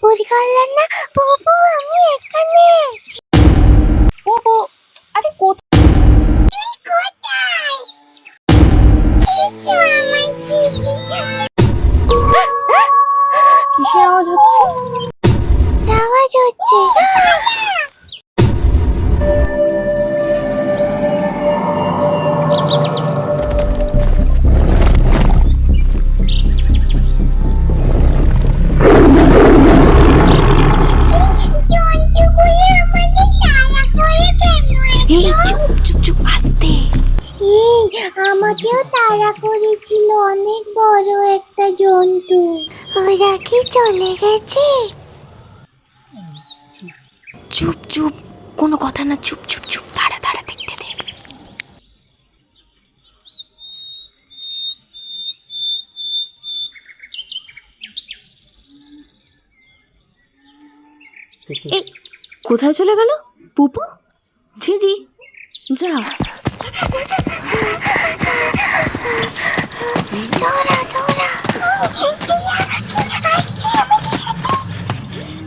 পরিকল্পনা না বাবু, আমি এখানে। বাবু, আরে কোথায়? কিসের আওয়াজ হচ্ছে? আওয়াজ হচ্ছে। আমাকেও তাড়া করেছিল অনেক বড় একটা জন্তু। ওরা কি চলে গেছে? চুপ চুপ, কোনো কথা না, চুপ চুপ চুপ, দাঁড়া দাঁড়া, দেখতে দে। এই কোথায় চলে গেল পুপু? ঝিঝি যা।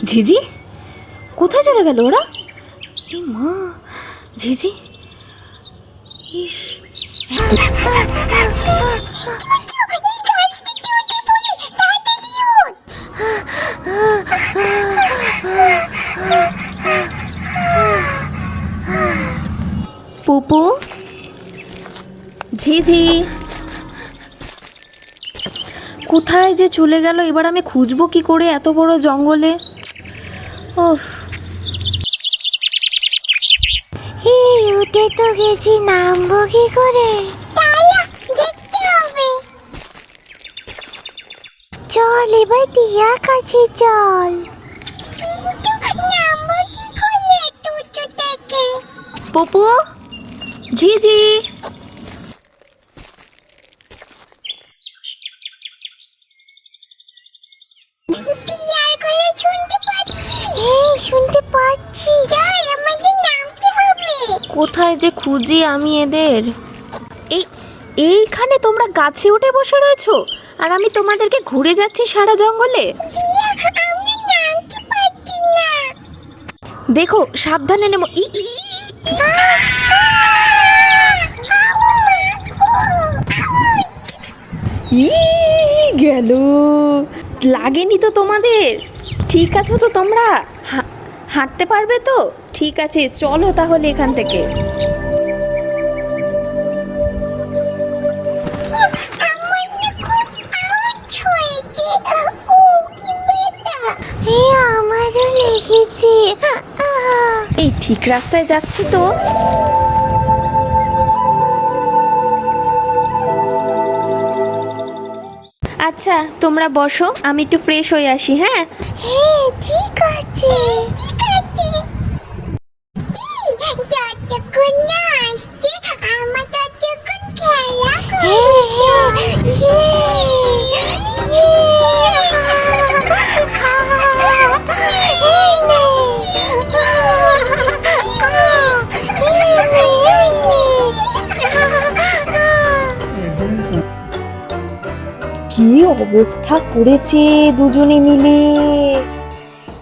ঝিঝি কোথায় চলে গেল ওরা? এই মা, ঝিঝি, ইস, পুপু, ঝিঝি কোথায় যে চলে গেল? এবার আমি খুঁজবো কি করে এত বড় জঙ্গলে? ওফ, উঠে তো গেছি, নামবো কি করে? দেখতে হবে। চল এবার টিয়া কাছে চল। নামবো কি করে এত উঁচু থেকে? পুপু, ঝিঝি, টিয়ার গলা শুনতে পাচ্ছি। শুনতে পাচ্ছি। চল আমাদের নামতে হবে। কোথায় যে খুঁজি আমি এদের? এইখানে তোমরা গাছে উঠে বসে রয়েছো আর আমি তোমাদেরকে ঘুরে যাচ্ছি সারা জঙ্গলে। দেখো সাবধানে নেমো। গেল, লাগেনি তো তোমাদের? ঠিক আছে তো তোমরা? হাঁটতে পারবে তো? ঠিক আছে, চলো তাহলে এখান থেকে। আমারও লেগেছে। এই ঠিক রাস্তায় যাচ্ছি তো? আচ্ছা তোমরা বসো, আমি একটু ফ্রেশ হয়ে আসি। হ্যাঁ হ্যাঁ ঠিক আছে। যতক্ষণ না আসছে আমার ততক্ষণ খেলা কি অবস্থা করেছে দুজনে মিলে!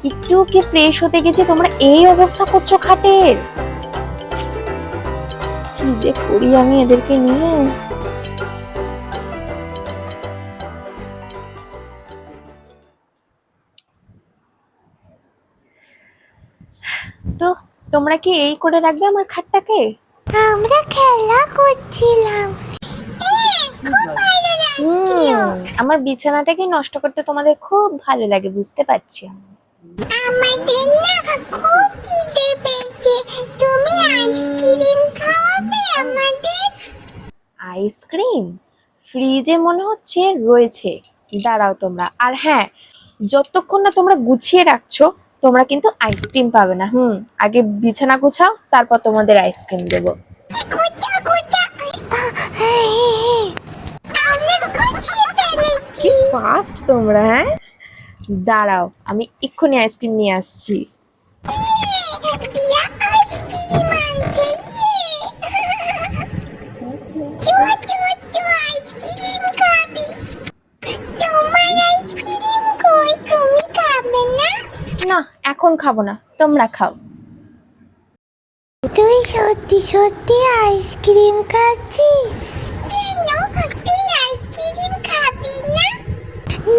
একটু কি ফ্রেশ হতে গেছে, তোমরা এই অবস্থা করছো খাটের। কি যে করি আমি এদেরকে নিয়ে। তো তোমরা কি এই করে রাখবে আমার খাটটাকে? আমরা খেলা করছিলাম। আমার বিছানাটাকে নষ্ট করতে তোমাদের খুব ভালো লাগে, বুঝতে পারছি। আমাদের না খুব খিদে পেয়েছে, তুমি আইসক্রিম খাওয়াবে আমাদের? আইসক্রিম ফ্রিজে মনে হচ্ছে রয়েছে, দাঁড়াও তোমরা। আর হ্যাঁ, যতক্ষণ না তোমরা গুছিয়ে রাখছো তোমরা কিন্তু আইসক্রিম পাবে না। আগে বিছানা গুছাও, তারপর তোমাদের আইসক্রিম দেবো। কি ফাস্ট তোমরা! হ্যাঁ দাঁড়াও, আমি এক্ষুনি আইসক্রিম নিয়ে আসছি। তোমার আইসক্রিম কই? তুমি খাবে না? না, এখন খাবো না, তোমরা খাও। তুই সত্যি সত্যি আইসক্রিম খাচ্ছিস? কেন, তুই আইসক্রিম খাবি না?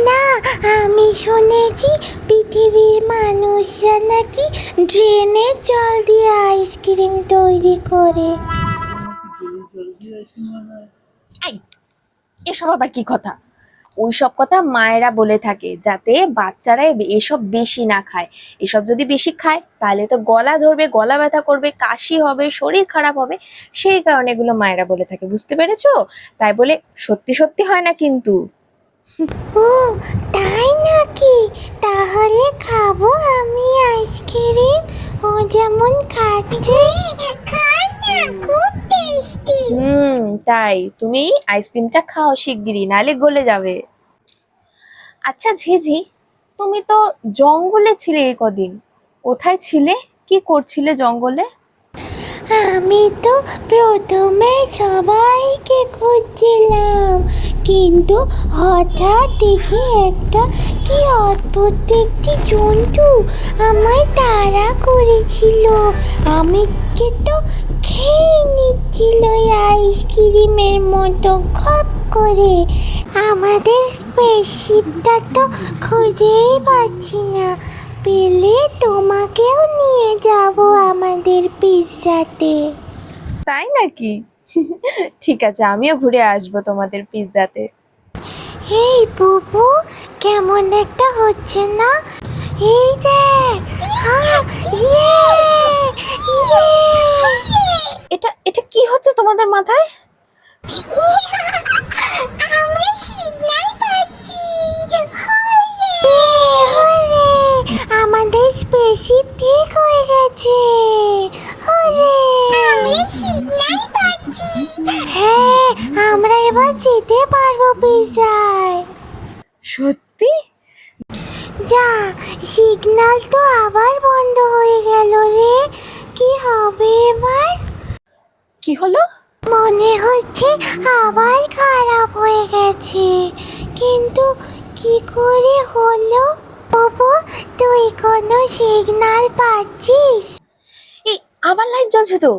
না, আমি শুনেছি পৃথিবীর মানুষরা নাকি ড্রেনের জল দিয়ে আইসক্রিম তৈরি করে। এই, এসব আবার কি কথা? ওইসব কথা মায়েরা বলে থাকে যাতে বাচ্চারা এসব বেশি না খায়। এসব যদি বেশি খায় তাহলে তো গলা ধরবে, গলা ব্যথা করবে, কাশি হবে, শরীর খারাপ হবে। সেই কারণে এগুলো মায়েরা বলে থাকে, বুঝতে পেরেছো? তাই বলে সত্যি সত্যি হয় না কিন্তু। ও তাই নাকি? তাহলে খাবো আমি আইসক্রিম, ও যেমন খাচ্ছে। খা না, খুব টেস্টি। তাই তুমি আইসক্রিমটা খাও শিগগিরই, নাহলে গলে যাবে। আচ্ছা ঝিঝি, তুমি তো জঙ্গলে ছিলে এই কদিন, কোথায় ছিলে, কি করছিলে জঙ্গলে? আমি তো প্রথমে সবাইকে খুঁজছিলাম, কিন্তু হঠাৎ দেখি একটা কি অদ্ভুত একটি জন্তু আমায় তাড়া করেছিল। আমি কে তো খেয়ে নিচ্ছিল এই আইসক্রিমের মতো খপ করে। আমাদের স্পেসশিপটা তো খুঁজেই পাচ্ছি না, পেলে তোমাকেও নিয়ে যাব আমাদের পিৎজাতে। তাই নাকি? ঠিক আছে, আমিও ঘুরে আসবো তোমাদের পিৎজাতে। এই বুবু, কেমন একটা হচ্ছে না? এই দেখ, ইয়ে, ইয়ে। এটা এটা কি হচ্ছে তোমাদের মাথায়? আমরা সিগন্যাল পাচ্ছি। হুররে, হুররে, আমাদের স্পেসশিপ ঠিক হয়ে গেছে। হুররে, আমরা সিগন্যাল পাচ্ছি। হ্যাঁ, আমরা এবার যেতে পারবো পিৎজায়। সত্যি? যা, সিগন্যাল তো আবার বন্ধ হয়ে গেল রে। কি হবে এবার? কি হলো? মনে হচ্ছে আবার খারাপ হয়ে গেছে, কিন্তু কি করে হলো? বাবু, তুই কোনো সিগন্যাল পাচ্ছিস? এই আবার লাইট জ্বলছে তো।